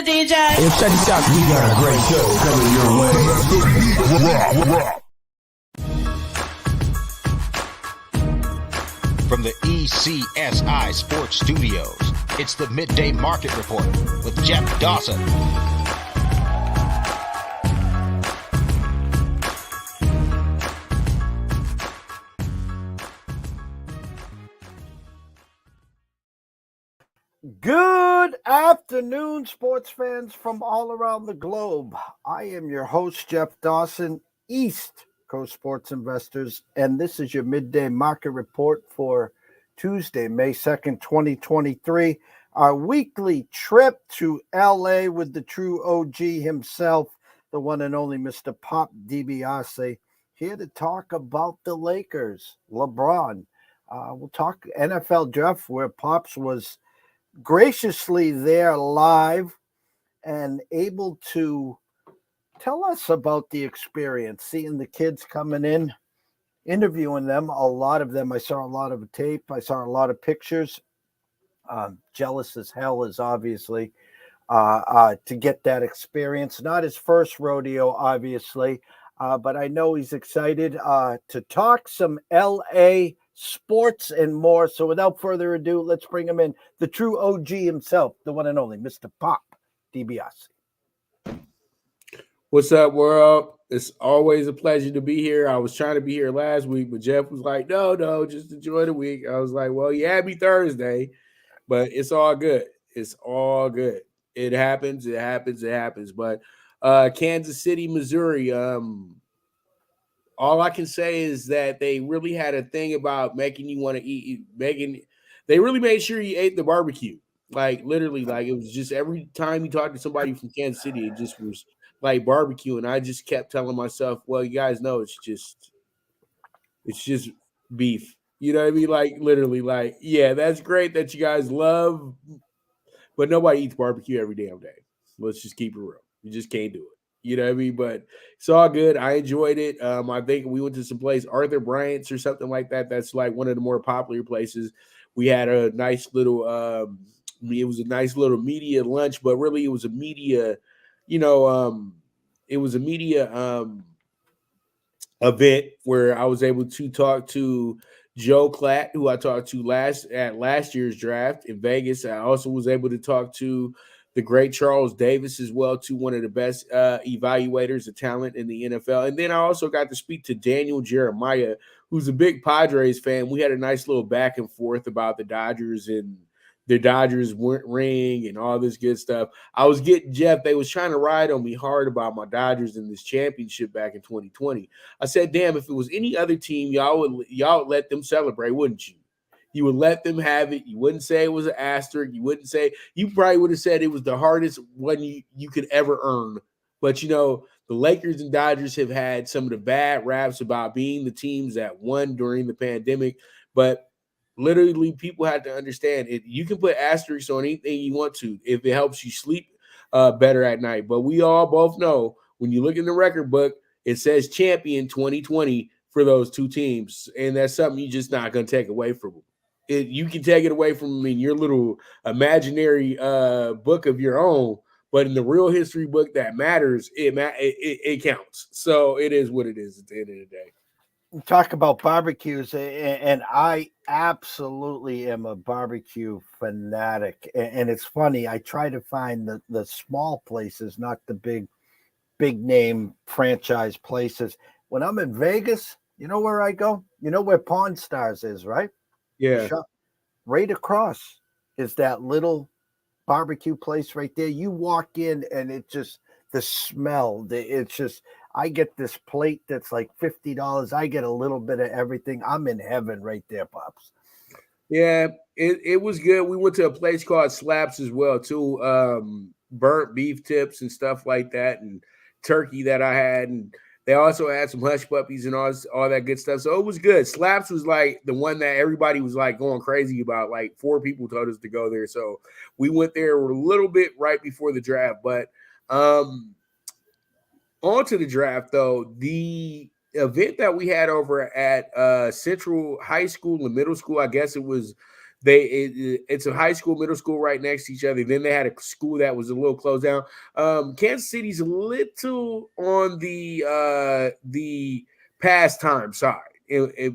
the DJ. Hey, check this out. We got a great show coming your way. From the ECSI Sports Studios, it's the Midday Market Report with Jeff Dawson. Good afternoon, sports fans from all around the globe. I am your host, Jeff Dawson, East Coast Sports Investors, and this is your Midday Market Report for Tuesday, May 2nd, 2023. Our weekly trip to LA with the true OG himself, the one and only Mr. Pop Dibiase, here to talk about the Lakers, LeBron. We'll talk NFL draft, where Pops was graciously there live and able to tell us about the experience, seeing the kids coming in, interviewing them. A lot of them, I saw a lot of tape. I saw a lot of pictures. Jealous as hell is obviously to get that experience. Not his first rodeo, obviously, but I know he's excited to talk some LA sports and more. So without further ado, let's bring him in, the true OG himself, the one and only Mr. Pop Dibiase. What's up, world? It's always a pleasure to be here. I was trying to be here last week, but Jeff was like, no, just enjoy the week. I was like, well, you had me Thursday, but it's all good. It's all good. It happens. But Kansas City, Missouri, all I can say is that they really had a thing about making you want to eat. They really made sure you ate the barbecue. Like literally, like it was just every time you talk to somebody from Kansas City, it just was like barbecue. And I just kept telling myself, well, you guys know it's just beef. You know what I mean? Like literally, like, yeah, that's great that you guys love, but nobody eats barbecue every damn day. Let's just keep it real. You just can't do it. You know what I mean? But it's all good. I enjoyed it. I think we went to some place, Arthur Bryant's or something like that. That's like one of the more popular places. We had a nice little, it was a nice little media lunch, but really it was a media, event where I was able to talk to Joe Klatt, who I talked to last year's draft in Vegas. I also was able to talk to the great Charles Davis as well, too, one of the best evaluators of talent in the NFL. And then I also got to speak to Daniel Jeremiah, who's a big Padres fan. We had a nice little back and forth about the Dodgers and their Dodgers ring and all this good stuff. I was getting Jeff. They was trying to ride on me hard about my Dodgers in this championship back in 2020. I said, damn, if it was any other team, y'all would let them celebrate, wouldn't you? You would let them have it. You wouldn't say it was an asterisk. You probably would have said it was the hardest one you could ever earn. But, the Lakers and Dodgers have had some of the bad raps about being the teams that won during the pandemic. But literally, people had to understand it. You can put asterisks on anything you want to if it helps you sleep better at night. But we all both know when you look in the record book, it says champion 2020 for those two teams. And that's something you're just not going to take away from them. You can take it away from them in your little imaginary book of your own, but in the real history book that matters, it counts. So it is what it is at the end of the day. Talk about barbecues, and I absolutely am a barbecue fanatic. And it's funny, I try to find the small places, not the big name franchise places. When I'm in Vegas, you know where I go? You know where Pawn Stars is, right? Yeah. Right across is that little barbecue place right there. You walk in and it just, the smell, it's just, I get this plate that's like $50. I get a little bit of everything. I'm in heaven right there, Pops. Yeah, it was good. We went to a place called Slaps as well, too. Burnt beef tips and stuff like that, and turkey that I had, and they also had some hush puppies and all that good stuff. So it was good. Slaps was like the one that everybody was like going crazy about. Like 4 people told us to go there. So we went there a little bit right before the draft. But on to the draft, though. The event that we had over at Central High School and Middle School, I guess it was it's a high school, middle school right next to each other. Then they had a school that was a little closed down. Kansas City's a little on the pastime side.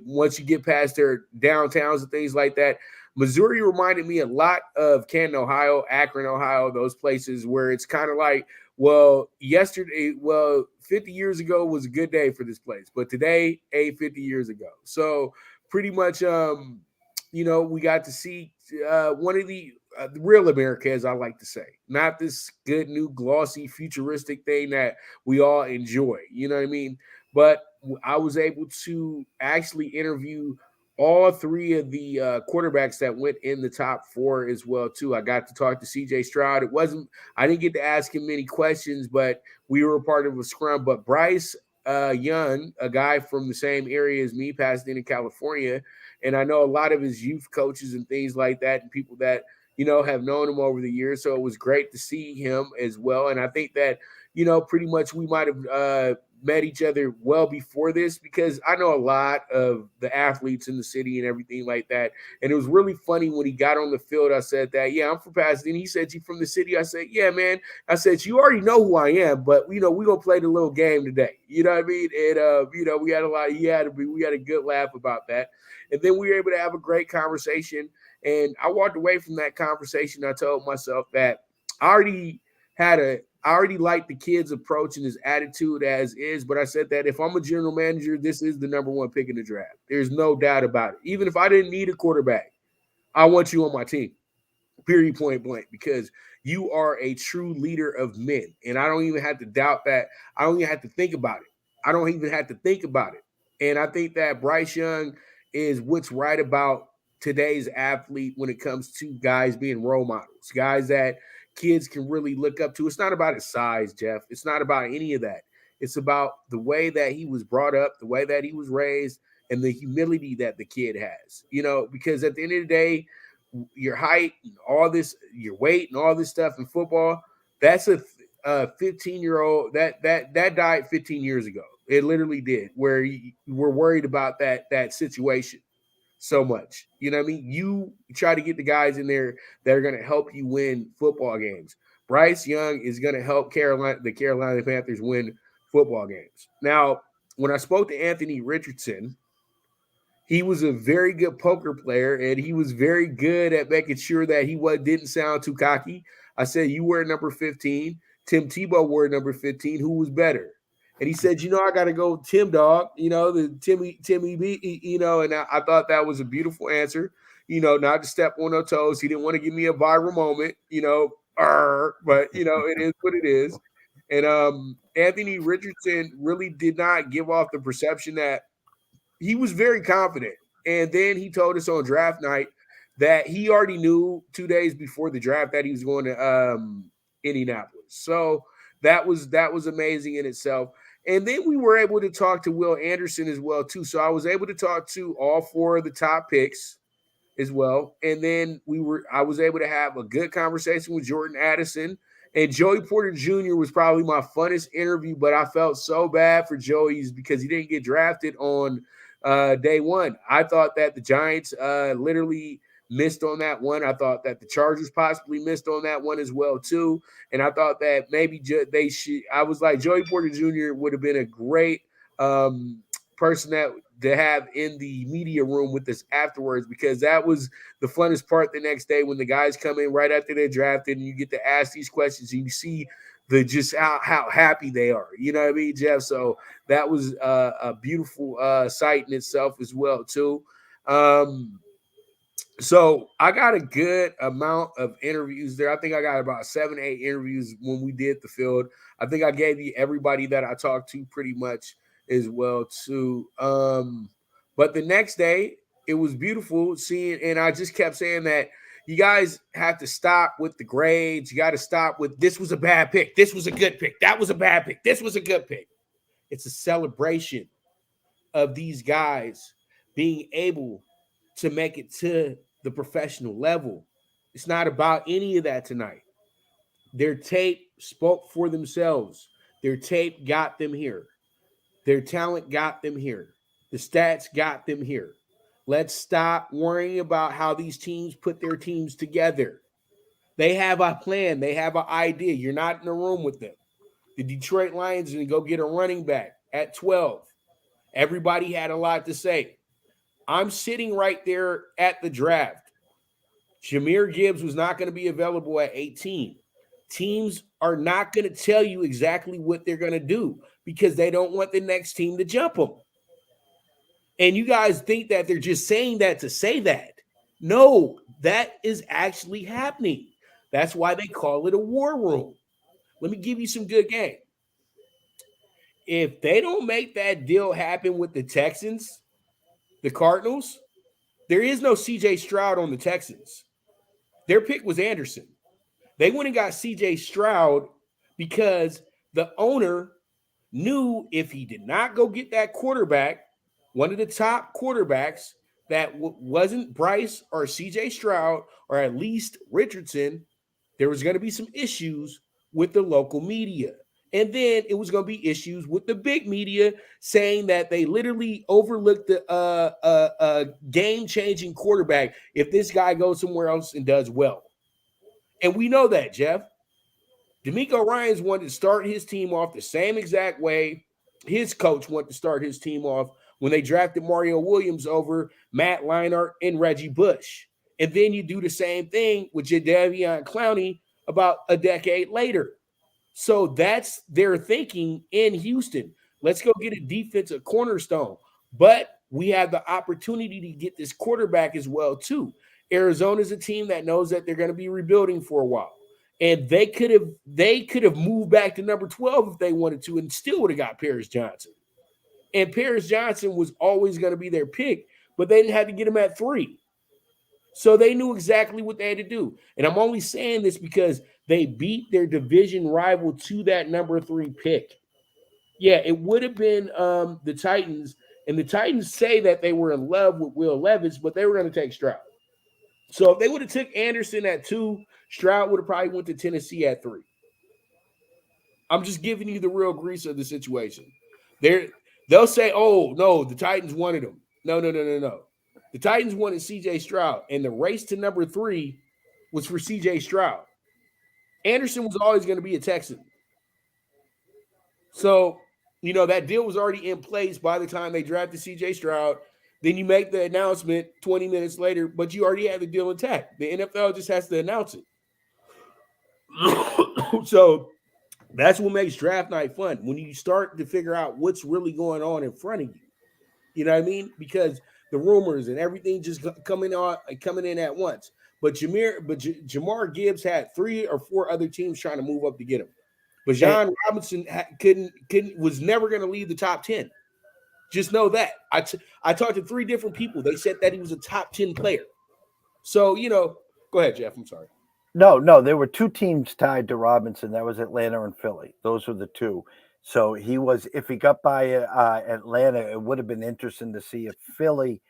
Once you get past their downtowns and things like that, Missouri reminded me a lot of Canton, Ohio, Akron, Ohio, those places where it's kind of like, well, 50 years ago was a good day for this place, but today ain't 50 years ago. So pretty much, we got to see one of the real America, as I like to say, not this good, new, glossy, futuristic thing that we all enjoy. You know what I mean? But I was able to actually interview all three of the quarterbacks that went in the top four as well too. I got to talk to CJ Stroud. I didn't get to ask him many questions, but we were a part of a scrum. But Bryce Young, a guy from the same area as me, Pasadena, California, and I know a lot of his youth coaches and things like that, and people that have known him over the years. So it was great to see him as well. And I think that pretty much we might have met each other well before this, because I know a lot of the athletes in the city and everything like that. And it was really funny when he got on the field. I said that, yeah, I'm from Pasadena. He said, you from the city? I said, yeah, man. I said, you already know who I am, but we're going to play the little game today. You know what I mean? And, we had we had a good laugh about that. And then we were able to have a great conversation. And I walked away from that conversation. I told myself that I already liked the kid's approach and his attitude as is, but I said that if I'm a general manager, this is the number one pick in the draft. There's no doubt about it. Even if I didn't need a quarterback, I want you on my team, period, point blank, because you are a true leader of men. And I don't even have to doubt that. I don't even have to think about it. I don't even have to think about it. And I think that Bryce Young is what's right about today's athlete when it comes to guys being role models, guys that kids can really look up to. It's not about his size, Jeff. It's not about any of that. It's about the way that he was brought up, the way that he was raised, and the humility that the kid has. Because at the end of the day, your height, all this, your weight, and all this stuff in football, that's a 15-year-old that died 15 years ago. It literally did, where we're worried about that situation so much. You know what I mean? You try to get the guys in there that are going to help you win football games. Bryce Young is going to help the Carolina Panthers win football games. Now, when I spoke to Anthony Richardson, he was a very good poker player, and he was very good at making sure that he didn't sound too cocky. I said, you wear number 15. Tim Tebow wore number 15. Who was better? And he said, I got to go Tim, dog, the Timmy B, and I thought that was a beautiful answer, not to step on no toes. He didn't want to give me a viral moment, but, it is what it is. And Anthony Richardson really did not give off the perception that he was very confident. And then he told us on draft night that he already knew 2 days before the draft that he was going to Indianapolis. So that was amazing in itself. And then we were able to talk to Will Anderson as well, too. So I was able to talk to all four of the top picks as well. And then I was able to have a good conversation with Jordan Addison. And Joey Porter Jr. was probably my funnest interview, but I felt so bad for Joey's because he didn't get drafted on day one. I thought that the Giants literally missed on that one. I thought that the Chargers possibly missed on that one as well, too. And I thought that maybe they should. I was like, Joey Porter Jr. would have been a great person to have in the media room with us afterwards, because that was the funnest part the next day when the guys come in right after they're drafted and you get to ask these questions and you see just how happy they are. You know what I mean, Jeff? So that was a beautiful sight in itself as well, too. So I got a good amount of interviews there. I think I got about 7, 8 interviews when we did the field. I think I gave you everybody that I talked to pretty much as well, too. But the next day, it was beautiful seeing, and I just kept saying that you guys have to stop with the grades. You got to stop with this was a bad pick. This was a good pick. That was a bad pick. This was a good pick. It's a celebration of these guys being able to make it to the professional level. It's not about any of that tonight. Their tape spoke for themselves. Their tape got them here. Their talent got them here. The stats got them here. Let's stop worrying about how these teams put their teams together. They have a plan. They have an idea. You're not in the room with them. The Detroit Lions going to go get a running back at 12. Everybody had a lot to say. I'm sitting right there at the draft. Jahmyr Gibbs was not going to be available at 18. Teams are not going to tell you exactly what they're going to do because they don't want the next team to jump them. And you guys think that they're just saying that to say that. No, that is actually happening. That's why they call it a war room. Let me give you some good game. If they don't make that deal happen with the Texans, the Cardinals, there is no CJ Stroud on the Texans. Their pick was Anderson. They went and got CJ Stroud because the owner knew if he did not go get that quarterback, one of the top quarterbacks that wasn't Bryce or CJ Stroud or at least Richardson, there was going to be some issues with the local media. And then it was going to be issues with the big media saying that they literally overlooked the game-changing quarterback if this guy goes somewhere else and does well. And we know that, Jeff. DeMeco Ryans wanted to start his team off the same exact way his coach wanted to start his team off when they drafted Mario Williams over Matt Leinart and Reggie Bush. And then you do the same thing with Jadeveon Clowney about a decade later. So that's their thinking in Houston. Let's go get a defensive cornerstone. But we have the opportunity to get this quarterback as well, too. Arizona's a team that knows that they're going to be rebuilding for a while. And they could have moved back to number 12 if they wanted to and still would have got Paris Johnson. And Paris Johnson was always going to be their pick, but they didn't have to get him at 3. So they knew exactly what they had to do. And I'm only saying this because they beat their division rival to that number 3 pick. Yeah, it would have been the Titans. And the Titans say that they were in love with Will Levis, but they were going to take Stroud. So if they would have took Anderson at 2, Stroud would have probably went to Tennessee at 3. I'm just giving you the real grease of the situation. They'll say, oh, no, the Titans wanted him. No. The Titans wanted C.J. Stroud, and the race to number 3 was for C.J. Stroud. Anderson was always going to be a Texan. So, that deal was already in place by the time they drafted C.J. Stroud. Then you make the announcement 20 minutes later, but you already have the deal intact. The NFL just has to announce it. So that's what makes draft night fun, when you start to figure out what's really going on in front of you. You know what I mean? Because the rumors and everything just coming in at once. But Jamar Gibbs had 3 or 4 other teams trying to move up to get him. But John Robinson was never going to leave the top 10. Just know that. I talked to 3 different people. They said that he was a top 10 player. So, go ahead, Jeff. I'm sorry. No, there were 2 teams tied to Robinson. That was Atlanta and Philly. Those were the 2. So if he got by Atlanta, it would have been interesting to see if Philly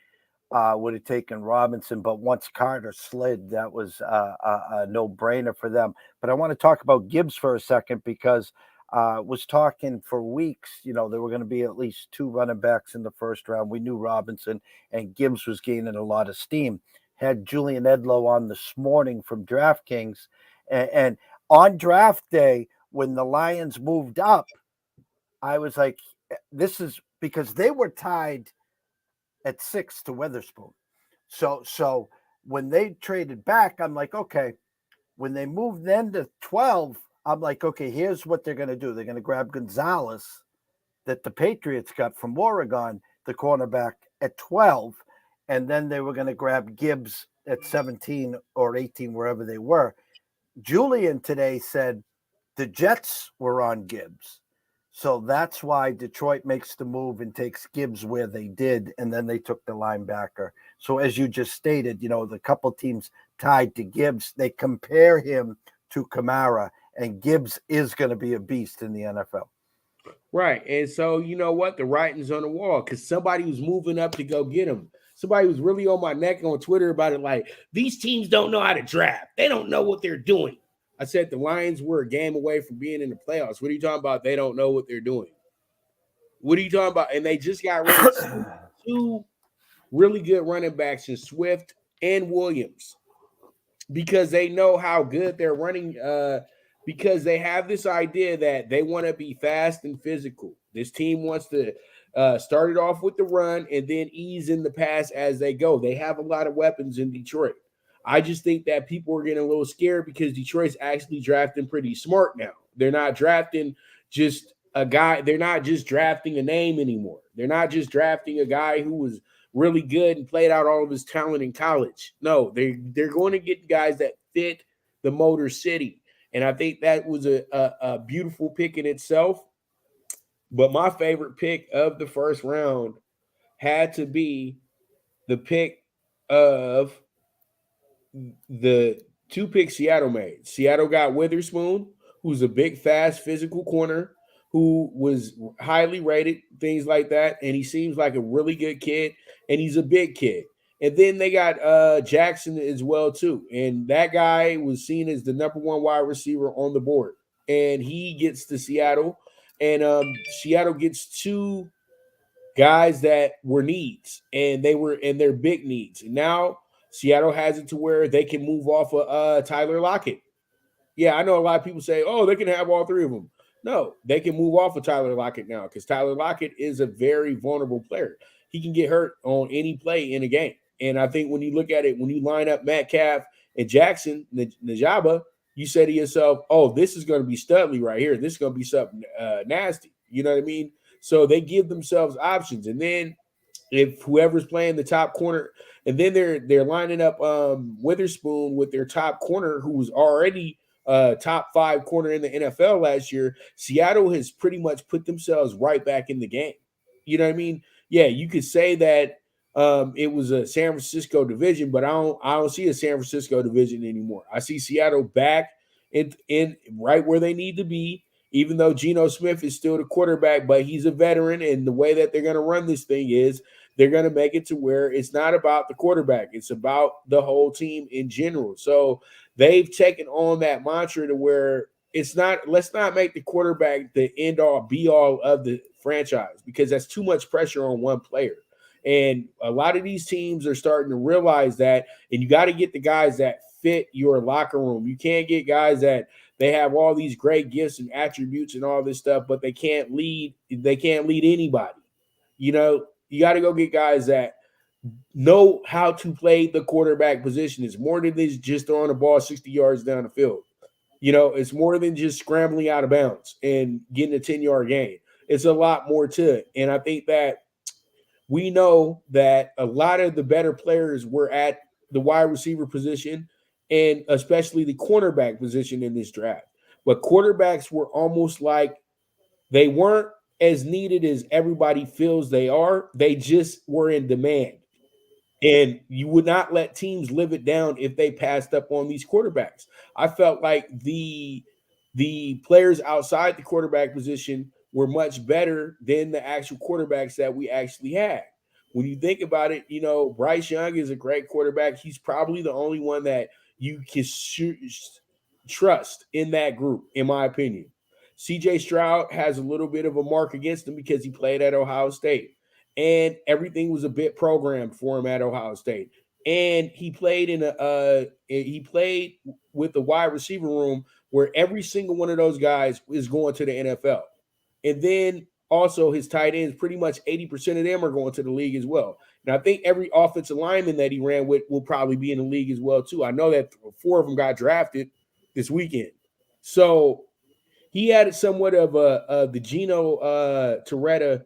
would have taken Robinson. But once Carter slid, that was a no-brainer for them. But I want to talk about Gibbs for a second because was talking for weeks, there were going to be at least 2 running backs in the first round. We knew Robinson, and Gibbs was gaining a lot of steam. Had Julian Edlow on this morning from DraftKings. And on draft day, when the Lions moved up, I was like, this is because they were tied at 6 to Witherspoon. So when they traded back, I'm like, okay. When they moved then to 12, I'm like, okay, here's what they're going to do. They're going to grab Gonzalez that the Patriots got from Oregon, the cornerback, at 12. And then they were going to grab Gibbs at 17 or 18, wherever they were. Julian today said the Jets were on Gibbs. So that's why Detroit makes the move and takes Gibbs where they did, and then they took the linebacker. So as you just stated, the couple teams tied to Gibbs, they compare him to Kamara, and Gibbs is going to be a beast in the NFL. Right. And so, you know what? The writing's on the wall because somebody was moving up to go get him. Somebody was really on my neck on Twitter about it, like, these teams don't know how to draft. They don't know what they're doing. I said the Lions were a game away from being in the playoffs. What are you talking about? They don't know what they're doing. What are you talking about? And they just got rid of 2 really good running backs in Swift and Williams because they know how good they're running. Because they have this idea that they want to be fast and physical. This team wants to start it off with the run and then ease in the pass as they go. They have a lot of weapons in Detroit. I just think that people are getting a little scared because Detroit's actually drafting pretty smart now. They're not drafting just a guy. They're not just drafting a name anymore. They're not just drafting a guy who was really good and played out all of his talent in college. No, they're going to get guys that fit the Motor City. And I think that was a beautiful pick in itself. But my favorite pick of the first round had to be the pick of the two picks Seattle made. Seattle got Witherspoon, who's a big, fast, physical corner who was highly rated, things like that. And he seems like a really good kid, and he's a big kid. And then they got Jackson as well, too. And that guy was seen as the number one wide receiver on the board. And he gets to Seattle. And Seattle gets two guys that were needs. And they're big needs. And now Seattle has it to where they can move off of Tyler Lockett. Yeah, I know a lot of people say, oh, they can have all three of them. No, they can move off of Tyler Lockett now because Tyler Lockett is a very vulnerable player. He can get hurt on any play in a game. And I think when you look at it, when you line up Metcalf and Jackson, Najaba, you say to yourself, oh, this is going to be Studley right here. This is going to be something nasty. You know what I mean? So they give themselves options. And then if whoever's playing the top corner, and then they're lining up Witherspoon with their top corner who was already top 5 corner in the NFL last year, Seattle has pretty much put themselves right back in the game. You know what I mean? Yeah, you could say that it was a San Francisco division, but I don't see a San Francisco division anymore. I see Seattle back in right where they need to be, even though Geno Smith is still the quarterback, but he's a veteran, and the way that they're going to run this thing is they're going to make it to where it's not about the quarterback. It's about the whole team in general. So they've taken on that mantra to where it's not, let's not make the quarterback the end all be all of the franchise because that's too much pressure on one player. And a lot of these teams are starting to realize that, and you got to get the guys that fit your locker room. You can't get guys that they have all these great gifts and attributes and all this stuff, but they can't lead anybody. You know, you got to go get guys that know how to play the quarterback position. It's more than this just throwing the ball 60 yards down the field. You know, it's more than just scrambling out of bounds and getting a 10-yard gain. It's a lot more to it. And I think that we know that a lot of the better players were at the wide receiver position and especially the cornerback position in this draft. But quarterbacks were almost like they weren't as needed as everybody feels they are. They just were in demand. And you would not let teams live it down if they passed up on these quarterbacks. I felt like the players outside the quarterback position were much better than the actual quarterbacks that we actually had. When you think about it, you know, Bryce Young is a great quarterback. He's probably the only one that you can trust in that group, in my opinion. CJ Stroud has a little bit of a mark against him because he played at Ohio State. And everything was a bit programmed for him at Ohio State. And he played with the wide receiver room where every single one of those guys is going to the NFL. And then also his tight ends, pretty much 80% of them are going to the league as well. And I think every offensive lineman that he ran with will probably be in the league as well, too. I know that 4 of them got drafted this weekend. So he had somewhat of the Geno Toretta,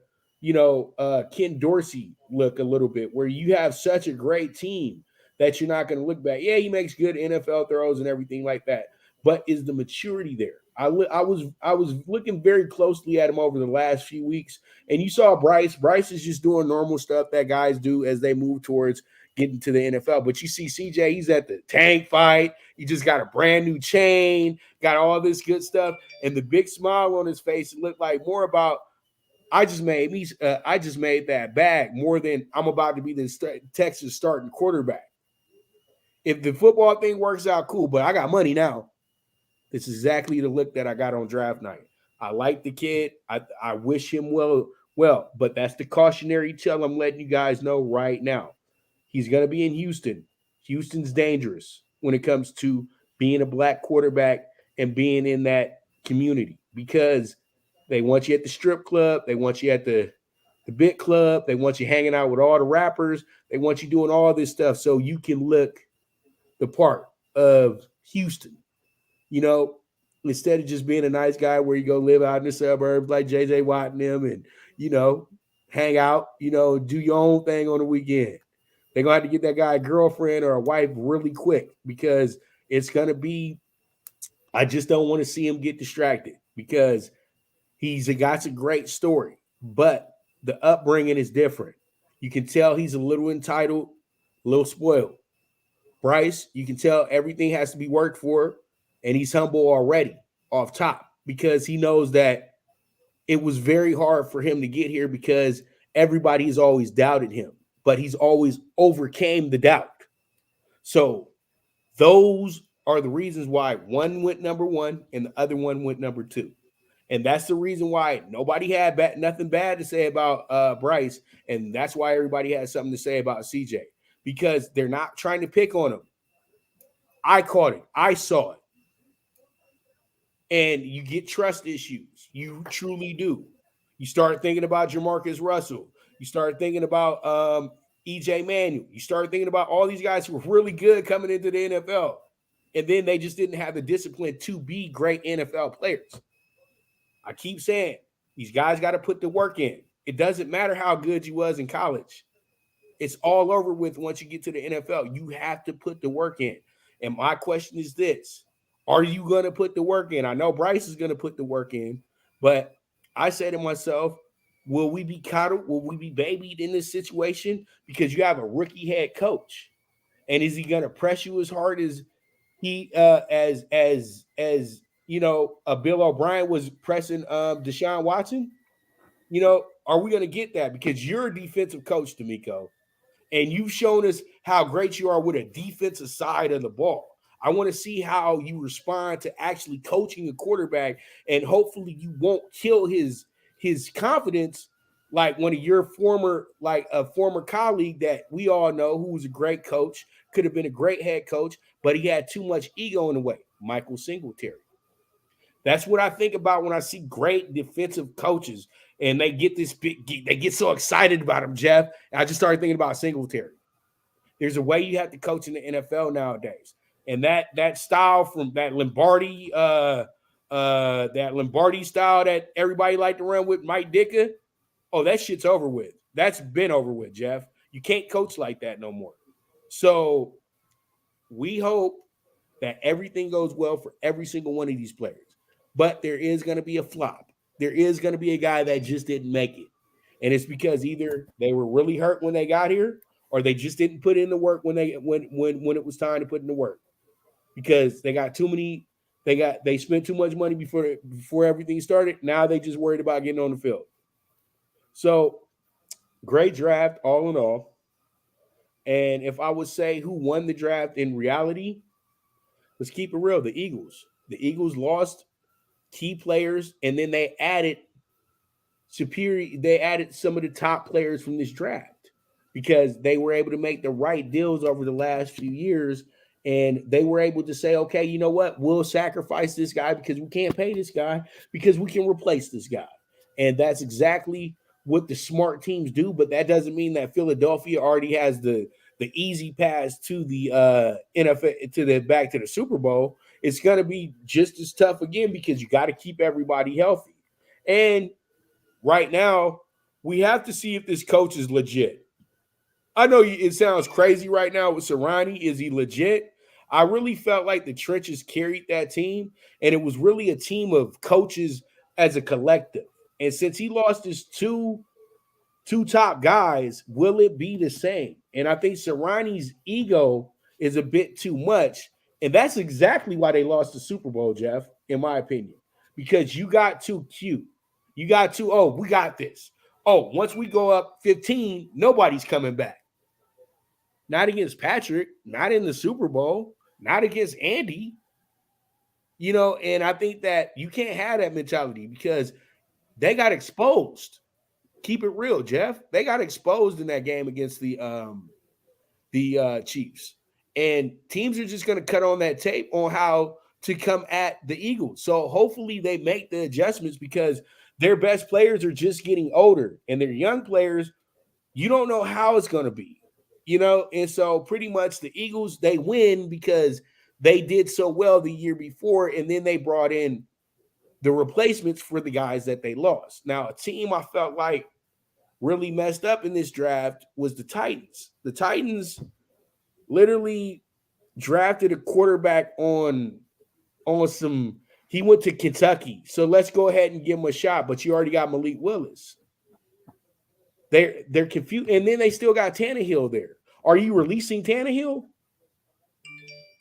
Ken Dorsey look a little bit, where you have such a great team that you're not going to look back. Yeah, he makes good NFL throws and everything like that, but is the maturity there? I was looking very closely at him over the last few weeks, and you saw Bryce. Bryce is just doing normal stuff that guys do as they move towards getting to the NFL. But you see CJ, he's at the tank fight. He just got a brand new chain, got all this good stuff, and the big smile on his face. It looked like more about I just made that bag more than I'm about to be the Texas starting quarterback. If the football thing works out, cool, but I got money now. This is exactly the look that I got on draft night. I like the kid. I wish him well, but that's the cautionary tale I'm letting you guys know right now. He's going to be in Houston. Houston's dangerous when it comes to being a black quarterback and being in that community because they want you at the strip club. They want you at the big club. They want you hanging out with all the rappers. They want you doing all this stuff so you can look the part of Houston, you know, instead of just being a nice guy where you go live out in the suburbs like JJ Watt and them and, hang out, do your own thing on the weekend. They're going to have to get that guy a girlfriend or a wife really quick because it's going to be, I just don't want to see him get distracted because he's got a great story, but the upbringing is different. You can tell he's a little entitled, a little spoiled. Bryce, you can tell everything has to be worked for, and he's humble already off top because he knows that it was very hard for him to get here because everybody has always doubted him, but he's always overcame the doubt. So those are the reasons why one went number one and the other one went number two. And that's the reason why nobody had nothing bad to say about Bryce. And that's why everybody had something to say about CJ because they're not trying to pick on him. I caught it. I saw it. And you get trust issues. You truly do. You start thinking about Jamarcus Russell. You start thinking about EJ Manuel. You start thinking about all these guys who were really good coming into the NFL. And then they just didn't have the discipline to be great NFL players. I keep saying these guys got to put the work in. It doesn't matter how good you was in college. It's all over with once you get to the NFL. You have to put the work in. And my question is this. Are you going to put the work in? I know Bryce is going to put the work in, but I say to myself, will we be coddled? Will we be babied in this situation? Because you have a rookie head coach. And is he going to press you as hard as he as Bill O'Brien was pressing Deshaun Watson? Are we going to get that? Because you're a defensive coach, D'Amico, and you've shown us how great you are with a defensive side of the ball. I want to see how you respond to actually coaching a quarterback, and hopefully you won't kill his confidence like one of your former colleague that we all know who was a great coach, could have been a great head coach, but he had too much ego in the way, Michael Singletary. That's what I think about when I see great defensive coaches and they get so excited about him, Jeff. And I just started thinking about Singletary. There's a way you have to coach in the NFL nowadays. And that style from that Lombardi style that everybody liked to run with Mike Ditka, that shit's over with. That's been over with, Jeff. You can't coach like that no more. So we hope that everything goes well for every single one of these players. But there is going to be a flop. There is going to be a guy that just didn't make it. And it's because either they were really hurt when they got here or they just didn't put in the work when it was time to put in the work. Because they got they spent too much money before everything started. Now they just worried about getting on the field. So great draft all in all. And if I would say who won the draft in reality, let's keep it real. The Eagles. The Eagles lost key players, and then they added some of the top players from this draft because they were able to make the right deals over the last few years. And they were able to say, okay, you know what? We'll sacrifice this guy because we can't pay this guy because we can replace this guy. And that's exactly what the smart teams do. But that doesn't mean that Philadelphia already has the easy pass to the NFL, back to the Super Bowl. It's going to be just as tough again because you got to keep everybody healthy. And right now, we have to see if this coach is legit. I know it sounds crazy right now with Sirianni. Is he legit? I really felt like the trenches carried that team, and it was really a team of coaches as a collective. And since he lost his two top guys, will it be the same? And I think Sirianni's ego is a bit too much, and that's exactly why they lost the Super Bowl, Jeff, in my opinion, because you got too cute. You got too, we got this. Once we go up 15, nobody's coming back. Not against Patrick, not in the Super Bowl, not against Andy. And I think that you can't have that mentality because they got exposed. Keep it real, Jeff. They got exposed in that game against the the Chiefs. And teams are just going to cut on that tape on how to come at the Eagles. So hopefully they make the adjustments because their best players are just getting older and their young players, you don't know how it's going to be, And so pretty much the Eagles, they win because they did so well the year before. And then they brought in the replacements for the guys that they lost. Now, a team I felt like really messed up in this draft was the Titans. The Titans literally drafted a quarterback on some. He went to Kentucky, so let's go ahead and give him a shot. But you already got Malik Willis. They're confused, and then they still got Tannehill there. Are you releasing Tannehill?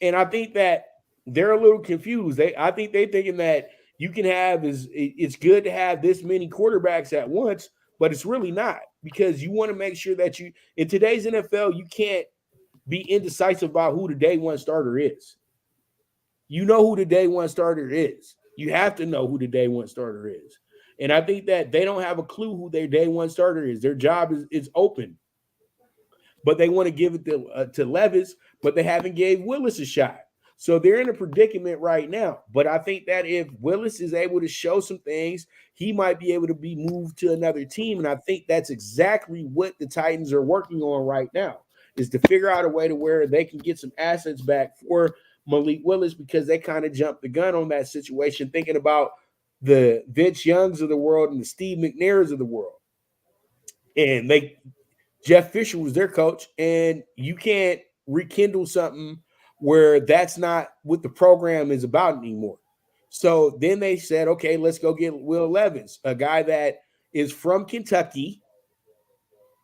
And I think that they're a little confused. I think they're thinking that you can have it's good to have this many quarterbacks at once, but it's really not because you want to make sure that you in today's NFL you can't be indecisive about who the day one starter is. You know who the day one starter is. You have to know who the day one starter is. And I think that they don't have a clue who their day one starter is. Their job is open. But they want to give it to Levis, but they haven't gave Willis a shot. So they're in a predicament right now. But I think that if Willis is able to show some things, he might be able to be moved to another team. And I think that's exactly what the Titans are working on right now, is to figure out a way to where they can get some assets back for Malik Willis because they kind of jumped the gun on that situation, thinking about the Vince Youngs of the world and the Steve McNairs of the world. And Jeff Fisher was their coach, and you can't rekindle something where that's not what the program is about anymore. So then they said, okay, let's go get Will Levis, a guy that is from Kentucky,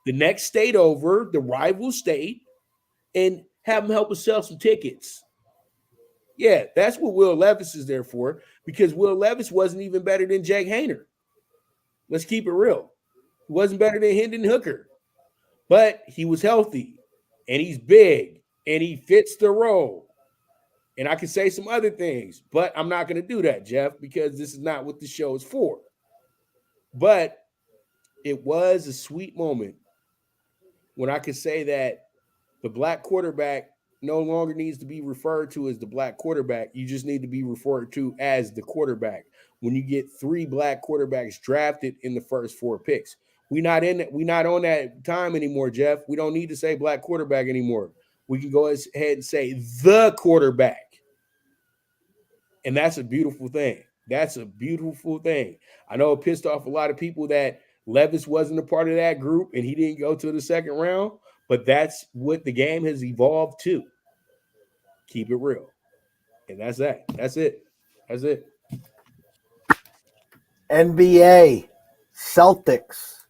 the next state over, the rival state, and have him help us sell some tickets. Yeah, that's what Will Levis is there for, because Will Levis wasn't even better than Jake Haener. Let's keep it real. He wasn't better than Hendon Hooker, but he was healthy, and he's big, and he fits the role. And I can say some other things, but I'm not going to do that, Jeff, because this is not what the show is for. But it was a sweet moment when I could say that the black quarterback no longer needs to be referred to as the black quarterback. You just need to be referred to as the quarterback. When you get 3 black quarterbacks drafted in the first 4 picks, we're not on that time anymore, Jeff. We don't need to say black quarterback anymore. We can go ahead and say the quarterback. And that's a beautiful thing. That's a beautiful thing. I know it pissed off a lot of people that Levis wasn't a part of that group and he didn't go to the second round, but that's what the game has evolved to. Keep it real. And that's that. That's it. That's it. NBA, Celtics,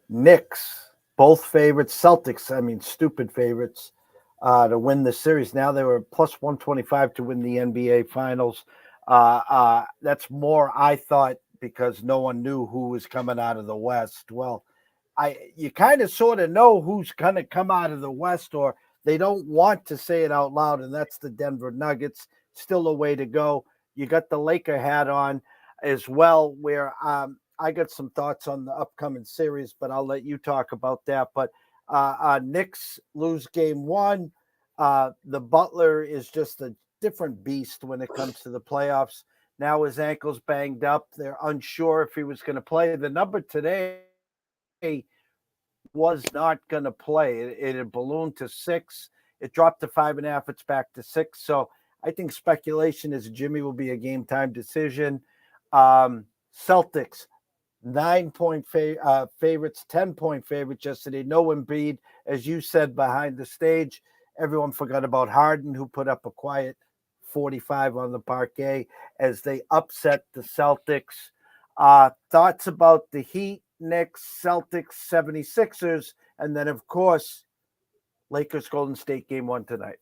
Knicks, both favorites. Celtics, I mean, stupid favorites to win the series. Now they were plus 125 to win the NBA Finals. That's more, I thought, because no one knew who was coming out of the West. Well, you kind of sort of know who's going to come out of the West, or they don't want to say it out loud, and that's the Denver Nuggets. Still a way to go. You got the Laker hat on as well, where I got some thoughts on the upcoming series, but I'll let you talk about that. But Knicks lose game 1. The Butler is just a different beast when it comes to the playoffs. Now his ankle's banged up. They're unsure if he was going to play. The number today was not going to play. It had ballooned to 6. It dropped to 5.5. It's back to 6. So I think speculation is Jimmy will be a game time decision. Celtics, 9-point favorites, 10-point favorites yesterday. No Embiid, as you said, behind the stage. Everyone forgot about Harden, who put up a quiet 45 on the parquet as they upset the Celtics. Thoughts about the Heat, Knicks, Celtics, 76ers, and then, of course, Lakers Golden State game 1 tonight.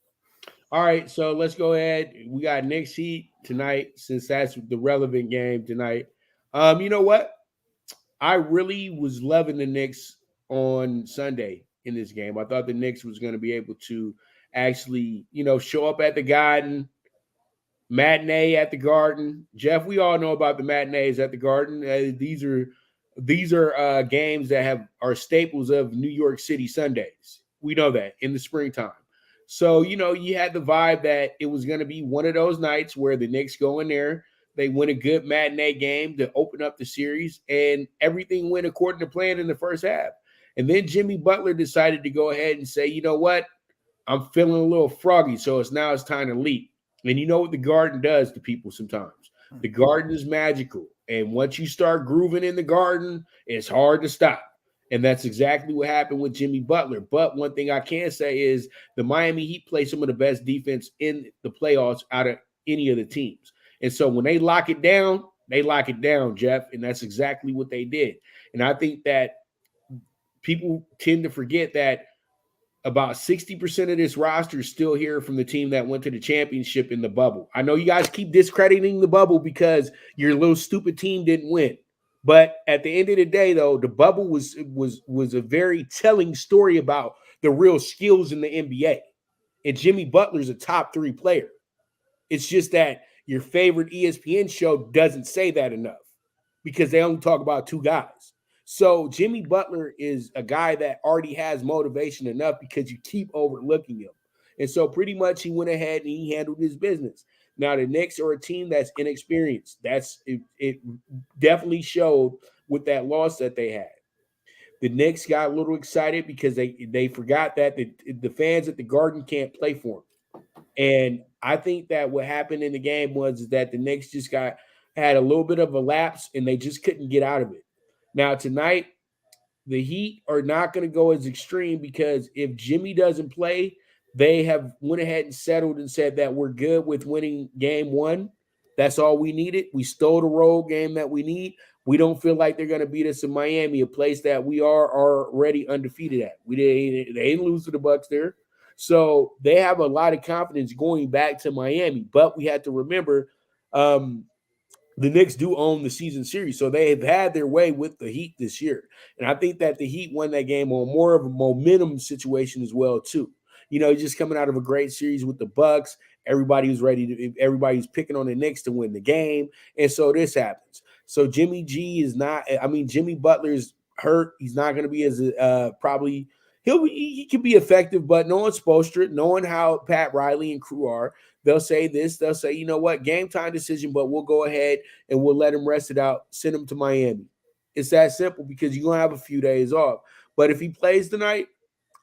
All right, so let's go ahead. We got Knicks Heat tonight, since that's the relevant game tonight. You know what? I really was loving the Knicks on Sunday in this game. I thought the Knicks was going to be able to actually, show up at the Garden, matinee at the Garden. Jeff, we all know about the matinees at the Garden. These are games that are staples of New York City Sundays. We know that in the springtime. So, you had the vibe that it was going to be one of those nights where the Knicks go in there, they win a good matinee game to open up the series, and everything went according to plan in the first half. And then Jimmy Butler decided to go ahead and say, you know what? I'm feeling a little froggy, so it's time to leap. And you know what the Garden does to people sometimes? The Garden is magical. And once you start grooving in the Garden, it's hard to stop. And that's exactly what happened with Jimmy Butler. But one thing I can say is the Miami Heat play some of the best defense in the playoffs out of any of the teams. And so when they lock it down, Jeff. And that's exactly what they did. And I think that people tend to forget that about 60% of this roster is still here from the team that went to the championship in the bubble. I know you guys keep discrediting the bubble because your little stupid team didn't win. But at the end of the day, though, the bubble was a very telling story about the real skills in the NBA. And Jimmy Butler's a top 3 player. It's just that your favorite ESPN show doesn't say that enough because they only talk about 2 guys. So Jimmy Butler is a guy that already has motivation enough because you keep overlooking him. And so pretty much he went ahead and he handled his business. Now the Knicks are a team that's inexperienced. It definitely showed with that loss that they had. The Knicks got a little excited because they forgot that the fans at the Garden can't play for them. And I think that what happened in the game was that the Knicks just had a little bit of a lapse and they just couldn't get out of it. Now, tonight, the Heat are not going to go as extreme because if Jimmy doesn't play, they have went ahead and settled and said that we're good with winning game 1. That's all we needed. We stole the road game that we need. We don't feel like they're going to beat us in Miami, a place that we are already undefeated at. They didn't lose to the Bucks there. So they have a lot of confidence going back to Miami. But we have to remember the Knicks do own the season series, so they have had their way with the Heat this year. And I think that the Heat won that game on more of a momentum situation as well, too. Just coming out of a great series with the Bucks, everybody's picking on the Knicks to win the game. And so this happens. So Jimmy Butler's hurt. He's not going to be as probably he can be effective, but knowing Spoelstra, knowing how Pat Riley and crew are, they'll say this. They'll say, you know what, game time decision, but we'll go ahead and we'll let him rest it out, send him to Miami. It's that simple because you're going to have a few days off. But if he plays tonight,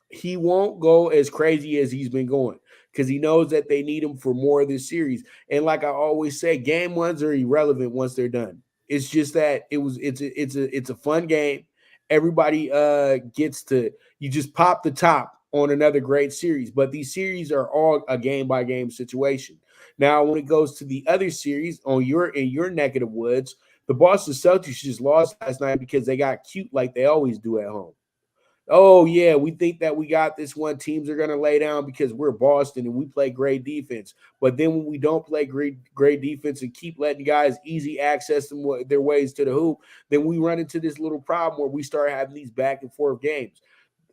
he won't go as crazy as he's been going because he knows that they need him for more of this series. And like I always say, game 1s are irrelevant once they're done. It's just that it's a fun game. Everybody you just pop the top on another great series, but these series are all a game by game situation. Now, when it goes to the other series in your neck of the woods, the Boston Celtics just lost last night because they got cute like they always do at home. Oh, yeah, we think that we got this one. Teams are going to lay down because we're Boston and we play great defense. But then when we don't play great defense and keep letting guys easy access their ways to the hoop, then we run into this little problem where we start having these back and forth games.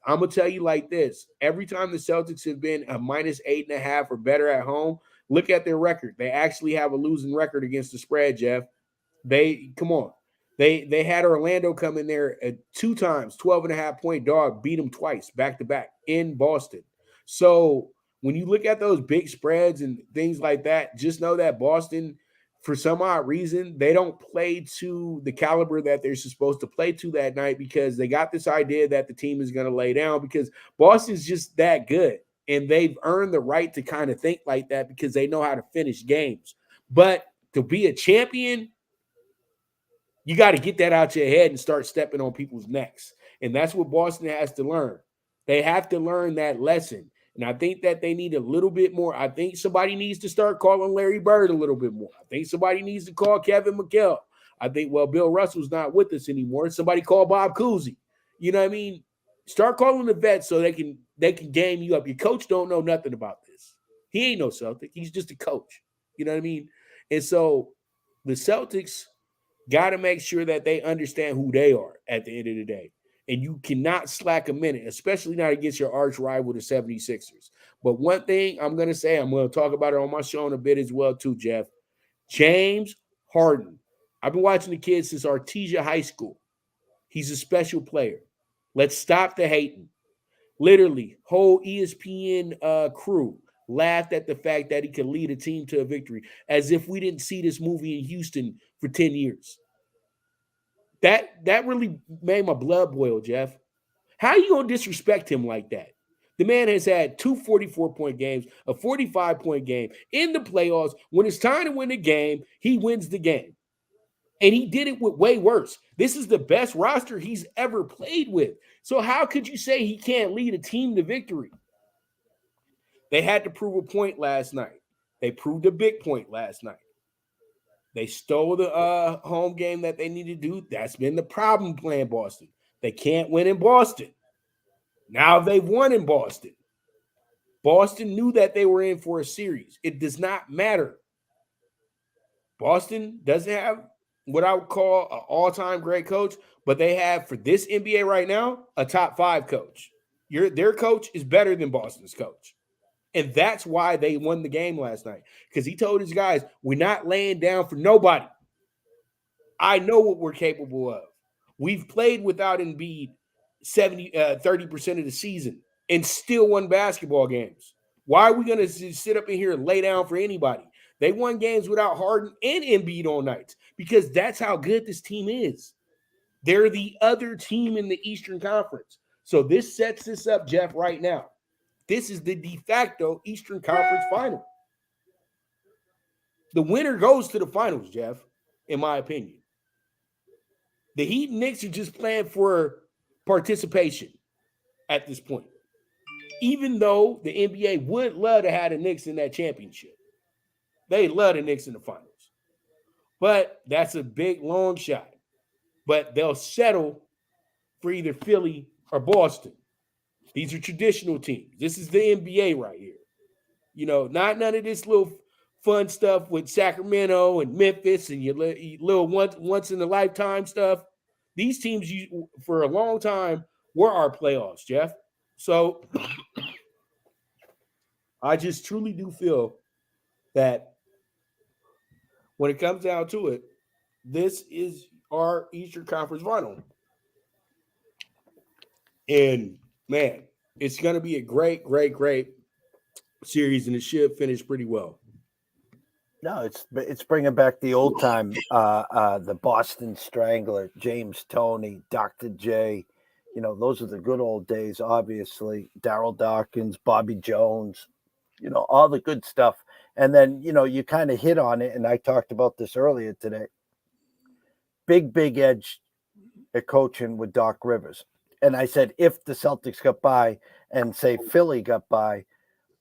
I'm going to tell you like this. Every time the Celtics have been a -8.5 or better at home, look at their record. They actually have a losing record against the spread, Jeff. Come on. They had Orlando come in there at 2 times, 12.5-point dog, beat them twice, back-to-back in Boston. So when you look at those big spreads and things like that, just know that Boston, for some odd reason, they don't play to the caliber that they're supposed to play to that night because they got this idea that the team is going to lay down because Boston's just that good. And they've earned the right to kind of think like that because they know how to finish games. But to be a champion, you got to get that out your head and start stepping on people's necks. And that's what Boston has to learn. They have to learn that lesson. And I think that they need a little bit more. I think somebody needs to start calling Larry Bird a little bit more. I think somebody needs to call Kevin McHale. I think, Bill Russell's not with us anymore. Somebody call Bob Cousy. You know what I mean? Start calling the vets so they can game you up. Your coach don't know nothing about this. He ain't no Celtic. He's just a coach. You know what I mean? And so the Celtics got to make sure that they understand who they are at the end of the day. And you cannot slack a minute, especially not against your arch rival, the 76ers. But one thing I'm going to say, I'm going to talk about it on my show in a bit as well too, Jeff. James Harden. I've been watching the kid since Artesia High School. He's a special player. Let's stop the hating. Literally, whole ESPN crew laughed at the fact that he could lead a team to a victory, as if we didn't see this movie in Houston for 10 years. That really made my blood boil, Jeff. How are you going to disrespect him like that? The man has had two 44-point games, a 45-point game in the playoffs. When it's time to win the game, he wins the game. And he did it with way worse. This is the best roster he's ever played with. So how could you say he can't lead a team to victory? They had to prove a point last night. They proved a big point last night. They stole the home game that they needed to do. That's been the problem playing Boston. They can't win in Boston. Now they've won in Boston. Boston knew that they were in for a series. It does not matter. Boston doesn't have what I would call an all-time great coach, but they have, for this NBA right now, a top 5 coach. Their coach is better than Boston's coach. And that's why they won the game last night. Because he told his guys, we're not laying down for nobody. I know what we're capable of. We've played without Embiid 30% of the season and still won basketball games. Why are we going to sit up in here and lay down for anybody? They won games without Harden and Embiid on nights because that's how good this team is. They're the other team in the Eastern Conference. So this sets this up, Jeff, right now. This is the de facto Eastern Conference final. The winner goes to the finals, Jeff, in my opinion. The Heat and Knicks are just playing for participation at this point. Even though the NBA would love to have the Knicks in that championship. They love the Knicks in the finals. But that's a big, long shot. But they'll settle for either Philly or Boston. These are traditional teams. This is the NBA right here. You know, not none of this little fun stuff with Sacramento and Memphis and your little once in a lifetime stuff. These teams, for a long time, were our playoffs, Jeff. So I just truly do feel that when it comes down to it, this is our Eastern Conference final. And man, it's going to be a great series, and it should finish pretty well. No, it's bringing back the old time, the Boston Strangler, James Toney, Dr. J. You know, those are the good old days, obviously. Darryl Dawkins, Bobby Jones, you know, all the good stuff. And then, you know, you kind of hit on it, and I talked about this earlier today. Big edge at coaching with Doc Rivers. And I said, if the Celtics got by and say Philly got by,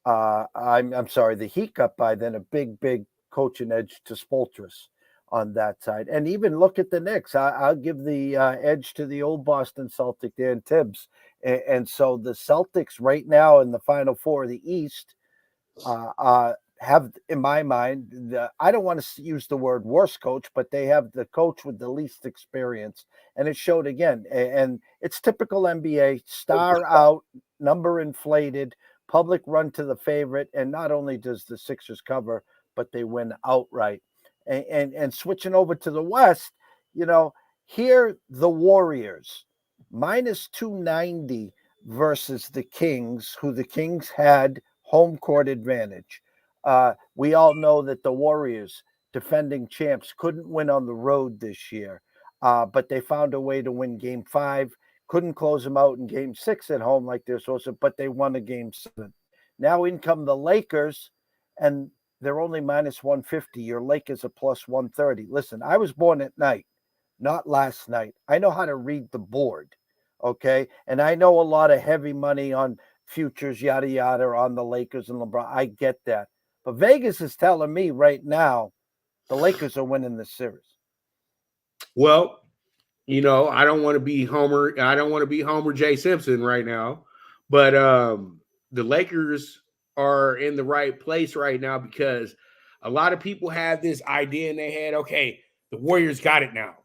I'm sorry, the Heat got by, then a big coaching edge to Spoelstra on that side. And even look at the Knicks. I'll give the edge to the old Boston Celtic, Dan Tibbs. And so the Celtics right now in the Final Four of the East have, in my mind, I don't want to use the word worst coach, but they have the coach with the least experience. And it showed again. And it's typical NBA, star out, number inflated, public run to the favorite. And not only does the Sixers cover, but they win outright. And switching over to the West, you know, here the Warriors, minus 290 versus the Kings, who the Kings had home court advantage. We all know that the Warriors, defending champs, couldn't win on the road this year, but they found a way to win Game 5. Couldn't close them out in Game 6 at home like they're supposed to, but they won a Game 7. Now in come the Lakers, and they're only minus 150. Your Lakers are plus 130. Listen, I was born at night, not last night. I know how to read the board, okay? And I know a lot of heavy money on futures, yada, yada, on the Lakers and LeBron. I get that. But Vegas is telling me right now the Lakers are winning this series. Well, you know, I don't want to be Homer J. Simpson right now, but the Lakers are in the right place right now because a lot of people have this idea in their head, okay, the Warriors got it now.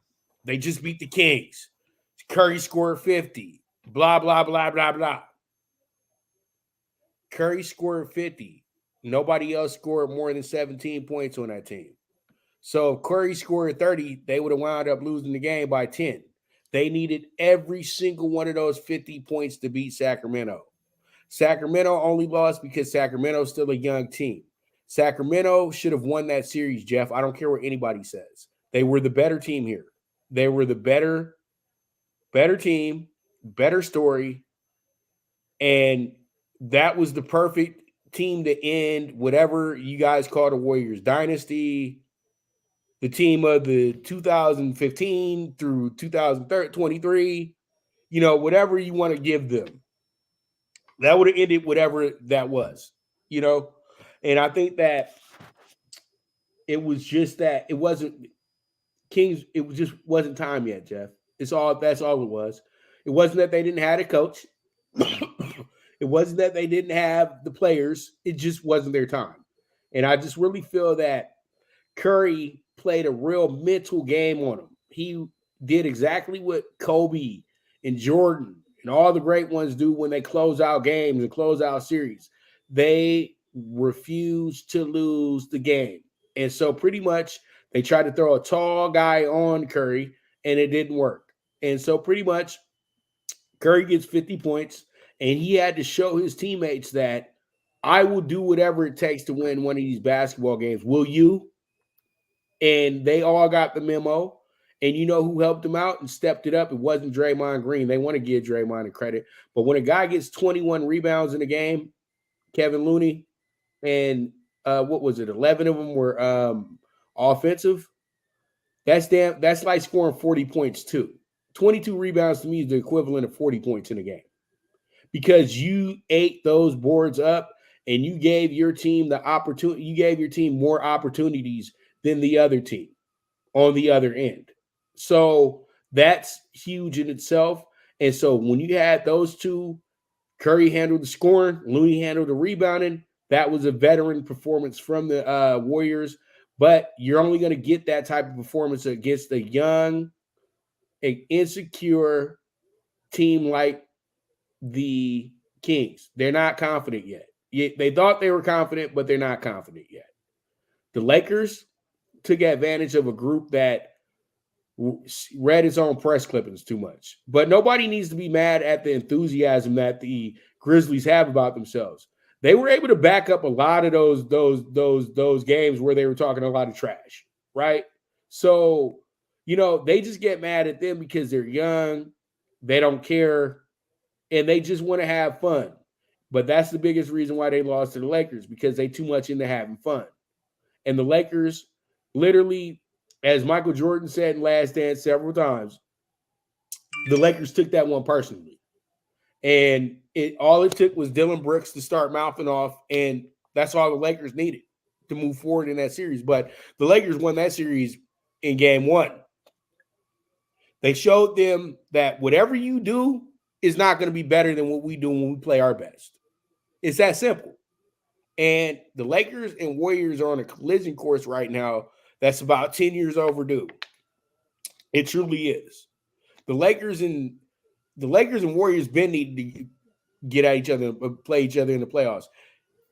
They just beat the Kings. Curry scored 50. Blah, blah, blah, blah, blah. Curry scored 50. Nobody else scored more than 17 points on that team. So if Curry scored 30, they would have wound up losing the game by 10. They needed every single one of those 50 points to beat Sacramento. Sacramento only lost because Sacramento's still a young team. Sacramento should have won that series, Jeff. I don't care what anybody says. They were the better team here. They were the better team, better story, and that was the perfect team to end whatever you guys call the Warriors dynasty, the team of the 2015 through 2023, whatever you want to give them. That would have ended whatever that was, and I think that it was just that it wasn't Kings. Just wasn't time yet, Jeff. That's all it was. It wasn't that they didn't have a coach. It wasn't that they didn't have the players. It just wasn't their time. And I just really feel that Curry played a real mental game on him. He did exactly what Kobe and Jordan and all the great ones do when they close out games and close out series. They refuse to lose the game. And so pretty much they tried to throw a tall guy on Curry, and it didn't work. And so pretty much Curry gets 50 points, and he had to show his teammates that I will do whatever it takes to win one of these basketball games. Will you? And they all got the memo. And you know who helped them out and stepped it up? It wasn't Draymond Green. They want to give Draymond the credit. But when a guy gets 21 rebounds in a game, Kevin Looney, and 11 of them were offensive. That's like scoring 40 points too. 22 rebounds to me is the equivalent of 40 points in a game. Because you ate those boards up and you gave your team the opportunity, you gave your team more opportunities than the other team on the other end. So that's huge in itself. And so when you had those two, Curry handled the scoring, Looney handled the rebounding. That was a veteran performance from the Warriors. But you're only going to get that type of performance against a young, insecure team like the Kings. They're not confident yet. They thought they were confident, but they're not confident yet. The Lakers took advantage of a group that read its own press clippings too much. But nobody needs to be mad at the enthusiasm that the Grizzlies have about themselves. They were able to back up a lot of those games where they were talking a lot of trash, right? So, they just get mad at them because they're young, they don't care, and they just want to have fun. But that's the biggest reason why they lost to the Lakers, because they too much into having fun. And the Lakers literally, as Michael Jordan said in Last Dance several times, the Lakers took that one personally. And all it took was Dylan Brooks to start mouthing off, and that's all the Lakers needed to move forward in that series. But the Lakers won that series in game one. They showed them that whatever you do is not going to be better than what we do when we play our best. It's that simple. And the Lakers and Warriors are on a collision course right now that's about 10 years overdue. It truly is. The Lakers and Warriors been need to get at each other, play each other in the playoffs.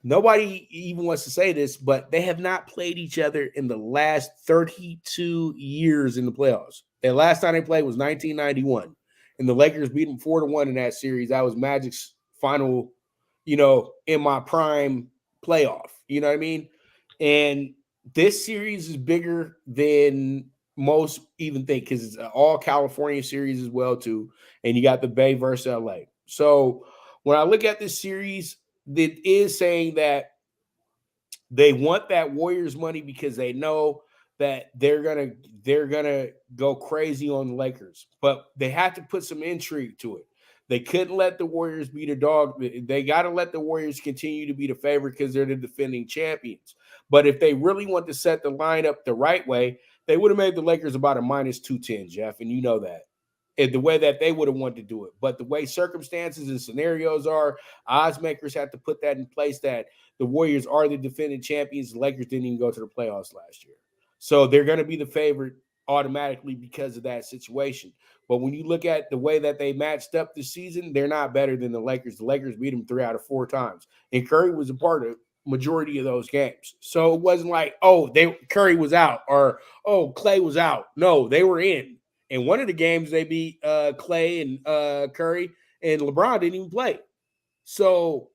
Nobody even wants to say this, but they have not played each other in the last 32 years in the playoffs. The last time they played was 1991, and the Lakers beat them 4-1 in that series. That was Magic's final, in my prime playoff. You know what I mean? And this series is bigger than most even think, because it's an all California series as well too, and you got the Bay versus LA. So when I look at this series, it is saying that they want that Warriors money because they know that they're gonna go crazy on the Lakers, but they have to put some intrigue to it. They couldn't let the Warriors be the dog. They got to let the Warriors continue to be the favorite because they're the defending champions. But if they really want to set the lineup the right way, they would have made the Lakers about a -210, Jeff, and you know that. And the way that they would have wanted to do it. But the way circumstances and scenarios are, odds makers have to put that in place that the Warriors are the defending champions. The Lakers didn't even go to the playoffs last year. So they're going to be the favorite automatically because of that situation. But when you look at the way that they matched up this season, they're not better than the Lakers. The Lakers beat them 3 out of 4 times. And Curry was a part of majority of those games. So it wasn't like, Curry was out or, Clay was out. No, they were in. And one of the games they beat Clay and Curry, and LeBron didn't even play. So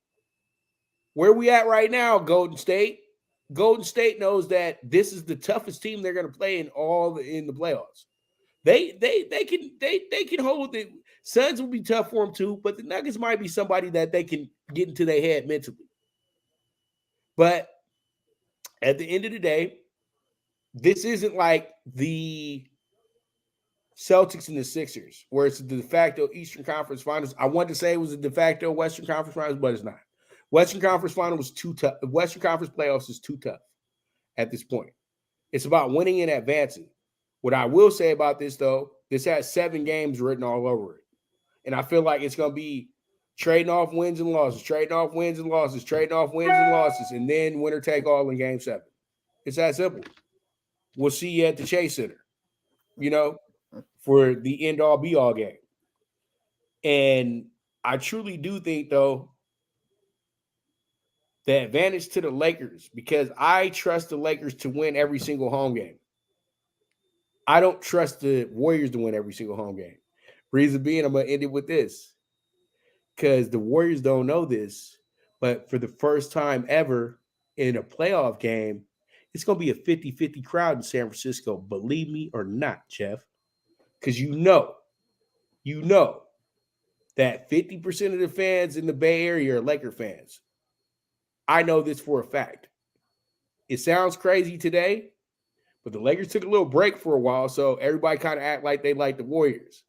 where we at right now, Golden State? Golden State knows that this is the toughest team they're going to play in the playoffs. They can hold it. Suns will be tough for them too, but the Nuggets might be somebody that they can get into their head mentally. But at the end of the day, this isn't like the Celtics and the Sixers, where it's the de facto Eastern Conference Finals. I wanted to say it was a de facto Western Conference Finals, but it's not. Western Conference Finals was too tough. The Western Conference playoffs is too tough at this point. It's about winning and advancing. What I will say about this, though, this has 7 games written all over it. And I feel like it's going to be trading off wins and losses, trading off wins and losses, trading off wins and losses, and then winner take all in game 7. It's that simple. We'll see you at the Chase Center, for the end-all, be-all game. And I truly do think, though, the advantage to the Lakers, because I trust the Lakers to win every single home game. I don't trust the Warriors to win every single home game. Reason being, I'm going to end it with this, because the Warriors don't know this, but for the first time ever in a playoff game, it's going to be a 50-50 crowd in San Francisco. Believe me or not, Jeff, because you know that 50% of the fans in the Bay Area are Laker fans. I know this for a fact. It sounds crazy today, but the Lakers took a little break for a while, so everybody kind of act like they like the Warriors.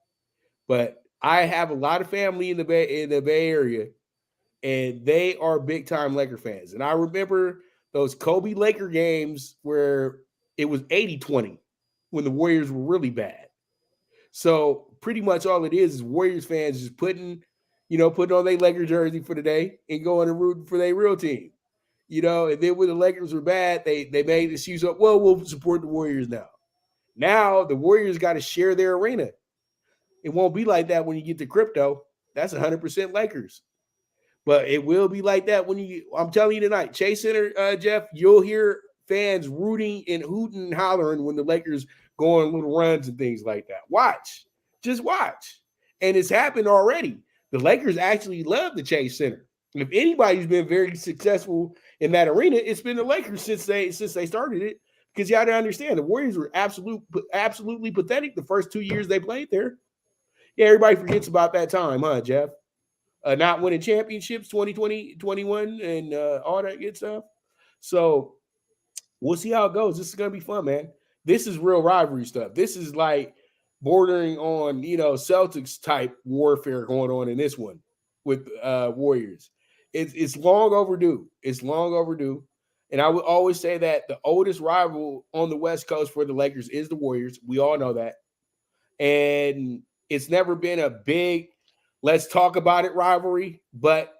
But I have a lot of family in the Bay Area, and they are big-time Laker fans. And I remember those Kobe Laker games where it was 80-20 when the Warriors were really bad. So pretty much all it is Warriors fans just putting on their Laker jersey for the day and going and rooting for their real team. And then when the Lakers were bad, they made the excuse up, well, we'll support the Warriors now. Now the Warriors got to share their arena. It won't be like that when you get to crypto. That's 100% Lakers. But it will be like that I'm telling you tonight, Chase Center, Jeff, you'll hear fans rooting and hooting and hollering when the Lakers go on little runs and things like that. Watch. Just watch. And it's happened already. The Lakers actually love the Chase Center. If anybody's been very successful in that arena, it's been the Lakers since they started it. Because you got to understand, the Warriors were absolutely pathetic the first 2 years they played there. Yeah, everybody forgets about that time, huh, Jeff? Not winning championships 2020, 21, and all that good stuff. So we'll see how it goes. This is going to be fun, man. This is real rivalry stuff. This is like bordering on, Celtics type warfare going on in this one with Warriors. It's long overdue. It's long overdue. And I would always say that the oldest rival on the West Coast for the Lakers is the Warriors. We all know that. And it's never been a big, let's talk about it rivalry, but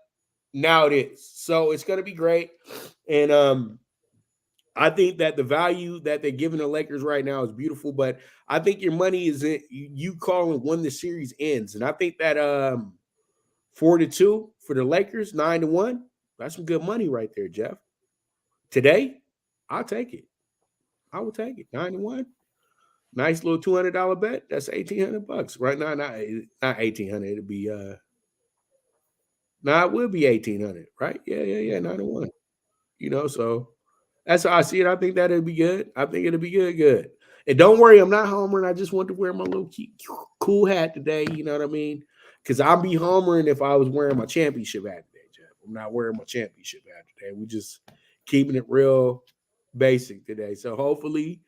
now it is. So it's going to be great. And I think that the value that they're giving the Lakers right now is beautiful, but I think your money is in you calling when the series ends. And I think that 4-2 for the Lakers, 9-1, that's some good money right there, Jeff. Today, I'll take it. I will take it. 9-1. Nice little $200 bet. That's $1,800 right now. Not $1,800. It'll be it will be $1,800, right? Yeah. 9-1. So that's how I see it. I think that'll be good. I think it'll be good. And don't worry, I'm not homering. I just want to wear my little cool hat today. You know what I mean? Because I'll be homering if I was wearing my championship hat today, Jeff. I'm not wearing my championship hat today. We're just keeping it real basic today. So hopefully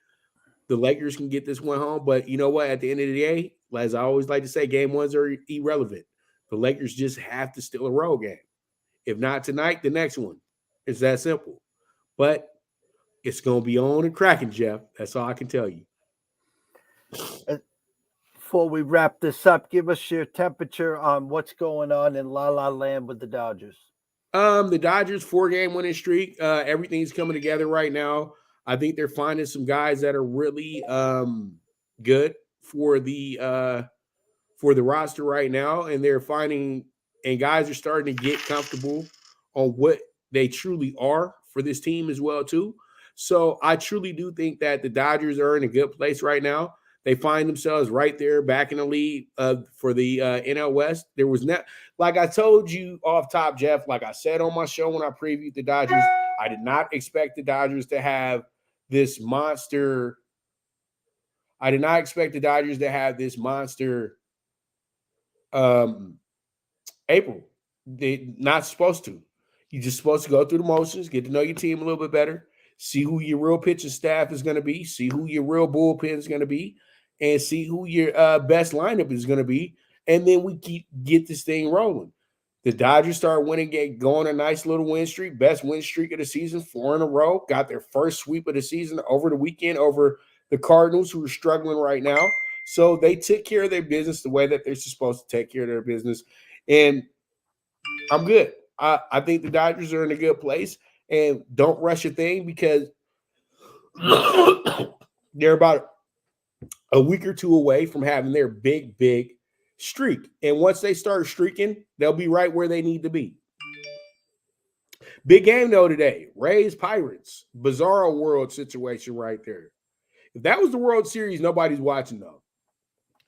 the Lakers can get this one home. But you know what? At the end of the day, as I always like to say, game ones are irrelevant. The Lakers just have to steal a road game. If not tonight, the next one. It's that simple. But it's going to be on and cracking, Jeff. That's all I can tell you. Before we wrap this up, give us your temperature on what's going on in La La Land with the Dodgers. The Dodgers 4-game winning streak. Everything's coming together right now. I think they're finding some guys that are really good for the roster right now, and they're finding and guys are starting to get comfortable on what they truly are for this team as well too. So I truly do think that the Dodgers are in a good place right now. They find themselves right there back in the lead for the NL West. There was not, like I told you off top, Jeff, like I said on my show when I previewed the Dodgers, I did not expect the Dodgers to have this monster. I did not expect the Dodgers to have this monster April. They're not supposed to. You're just supposed to go through the motions, get to know your team a little bit better, see who your real pitching staff is going to be, see who your real bullpen is going to be, and see who your best lineup is going to be. And then we get this thing rolling. The Dodgers start winning, going a nice little win streak, best win streak of the season, 4 in a row. Got their first sweep of the season over the weekend over the Cardinals, who are struggling right now. So they took care of their business the way that they're supposed to take care of their business. And I'm good. I think the Dodgers are in a good place, and don't rush a thing because they're about a week or two away from having their big streak. And once they start streaking, they'll be right where they need to be. Big game, though, today. Rays, Pirates. Bizarro world situation right there. If that was the World Series, nobody's watching, though.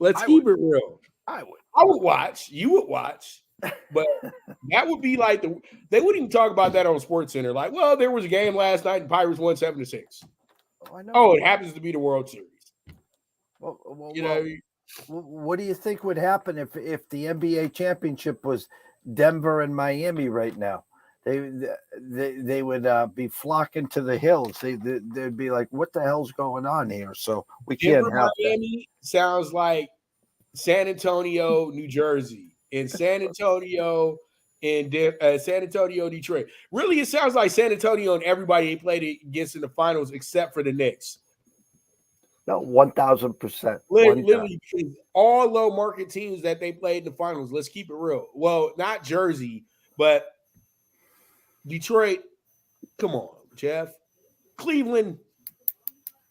Let's keep it real. I would watch. You would watch. But that would be like they wouldn't even talk about that on SportsCenter. Like, well, there was a game last night and Pirates won 7-6. Oh, it happens to be the World Series. What do you think would happen if the NBA championship was Denver and Miami right now? They would be flocking to the hills. They'd be like, "What the hell's going on here?" So we can't have Miami that. Sounds like San Antonio, New Jersey, and San Antonio and San Antonio, Detroit. Really, it sounds like San Antonio and everybody they played against in the finals except for the Knicks. No, 1,000%. Literally, all low market teams that they played in the finals. Let's keep it real. Well, not Jersey, but Detroit. Come on, Jeff. Cleveland.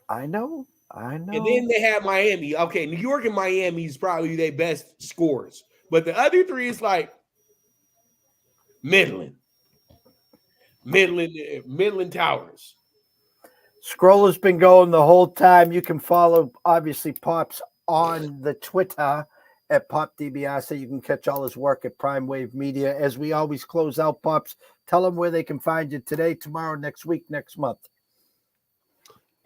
I know. And then they have Miami. Okay, New York and Miami is probably their best scores. But the other three is like Midland Towers. Scroll has been going the whole time. You can follow, obviously, Pops on the Twitter at Pop Dibiase. You can catch all his work at Prime Wave Media. As we always close out, Pops, tell them where they can find you today, tomorrow, next week, next month.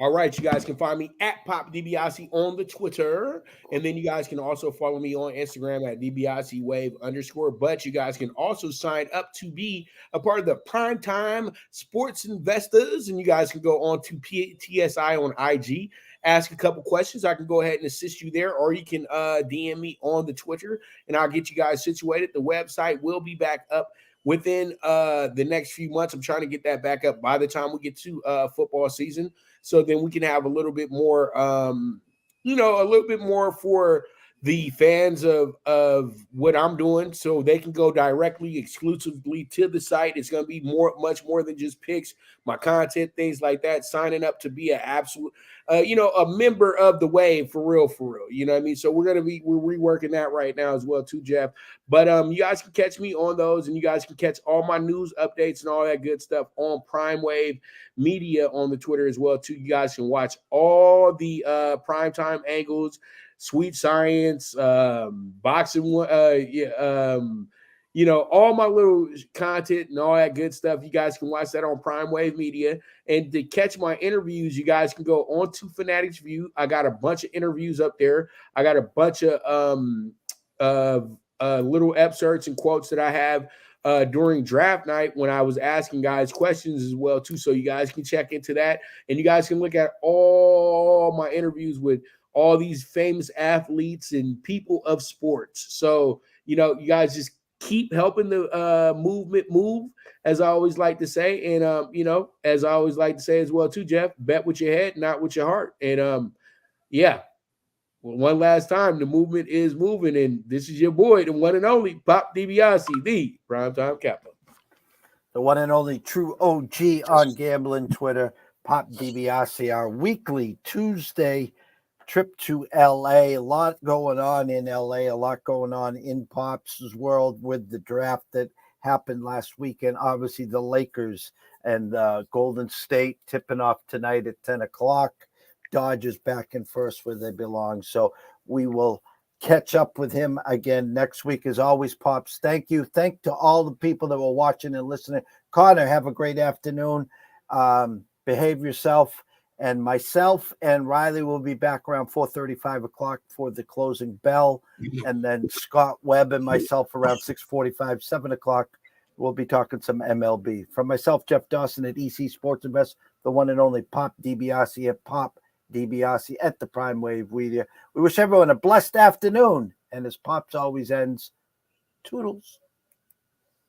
All right, you guys can find me at Pop Dibiase on the Twitter. And then you guys can also follow me on Instagram at DibiaseWave_. But you guys can also sign up to be a part of the Primetime Sports Investors. And you guys can go on to TSI on IG, ask a couple questions. I can go ahead and assist you there, or you can DM me on the Twitter, and I'll get you guys situated. The website will be back up within the next few months. I'm trying to get that back up by the time we get to football season. So then we can have a little bit more, a little bit more for the fans of what I'm doing, so they can go directly, exclusively to the site. It's going to be much more than just picks, my content, things like that. Signing up to be an absolute, a member of the wave for real. You know what I mean? So we're reworking that right now as well too, Jeff. But you guys can catch me on those, and you guys can catch all my news updates and all that good stuff on Prime Wave Media on the Twitter as well too. You guys can watch all the primetime angles, Sweet Science, boxing, all my little content and all that good stuff. You guys can watch that on Prime Wave Media. And to catch my interviews, you guys can go on to Fanatics View. I got a bunch of interviews up there. I got a bunch of little excerpts and quotes that I have during draft night when I was asking guys questions as well too. So you guys can check into that, and you guys can look at all my interviews with all these famous athletes and people of sports. So, you guys just keep helping the movement move, as I always like to say. And, as I always like to say as well too, Jeff, bet with your head, not with your heart. And, one last time, the movement is moving. And this is your boy, the one and only Pop Dibiase, the Primetime Captain. The one and only true OG on gambling Twitter, Pop Dibiase, our weekly Tuesday trip to LA. A lot going on in LA, a lot going on in Pop's world with the draft that happened last weekend. Obviously, the Lakers and Golden State tipping off tonight at 10 o'clock. Dodgers back in first where they belong. So we will catch up with him again next week. As always, Pops, thank you. Thank to all the people that were watching and listening. Connor, have a great afternoon. Behave yourself. And myself and Riley will be back around 4:30, 5 o'clock for the closing bell. And then Scott Webb and myself around 6:45, 7 o'clock. We'll be talking some MLB. From myself, Jeff Dawson at EC Sports Invest, the one and only Pop Dibiase at Pop Dibiase at the Prime Wave Media. We wish everyone a blessed afternoon. And as Pops always ends, toodles.